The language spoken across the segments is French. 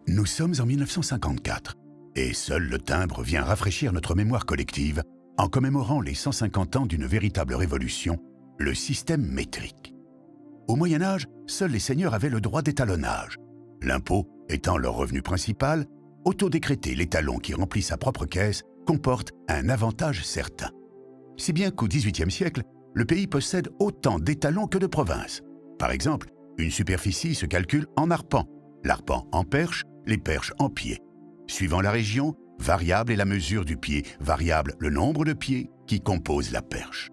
Nous sommes en 1954 et seul le timbre vient rafraîchir notre mémoire collective en commémorant les 150 ans d'une véritable révolution, le système métrique. Au Moyen-Âge, seuls les seigneurs avaient le droit d'étalonnage. L'impôt étant leur revenu principal, autodécréter l'étalon qui remplit sa propre caisse comporte un avantage certain. Si bien qu'au XVIIIe siècle, le pays possède autant d'étalons que de provinces. Par exemple, une superficie se calcule en arpents, l'arpent en perche, les perches en pieds. Suivant la région, variable est la mesure du pied, variable le nombre de pieds qui composent la perche.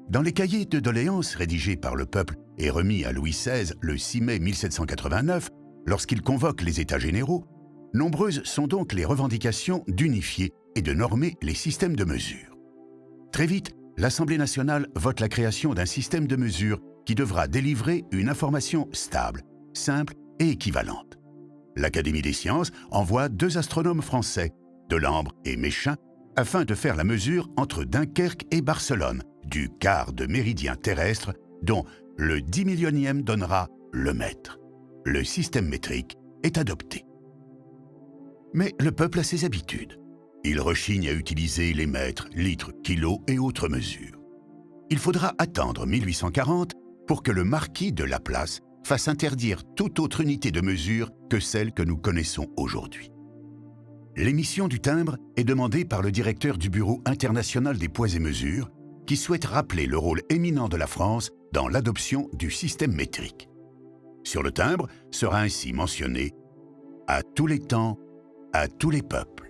Dans les cahiers de doléances rédigés par le peuple et remis à Louis XVI le 6 mai 1789, lorsqu'il convoque les États généraux, nombreuses sont donc les revendications d'unifier et de normer les systèmes de mesure. Très vite, l'Assemblée nationale vote la création d'un système de mesure qui devra délivrer une information stable, simple et équivalente. L'Académie des sciences envoie 2 astronomes français, Delambre et Méchain, afin de faire la mesure entre Dunkerque et Barcelone, du quart de méridien terrestre, dont le 10 millionième donnera le mètre. Le système métrique est adopté. Mais le peuple a ses habitudes. Il rechigne à utiliser les mètres, litres, kilos et autres mesures. Il faudra attendre 1840 pour que le marquis de Laplace fasse interdire toute autre unité de mesure que celle que nous connaissons aujourd'hui. L'émission du timbre est demandée par le directeur du Bureau international des poids et mesures, qui souhaite rappeler le rôle éminent de la France dans l'adoption du système métrique. Sur le timbre sera ainsi mentionné « à tous les temps, à tous les peuples ».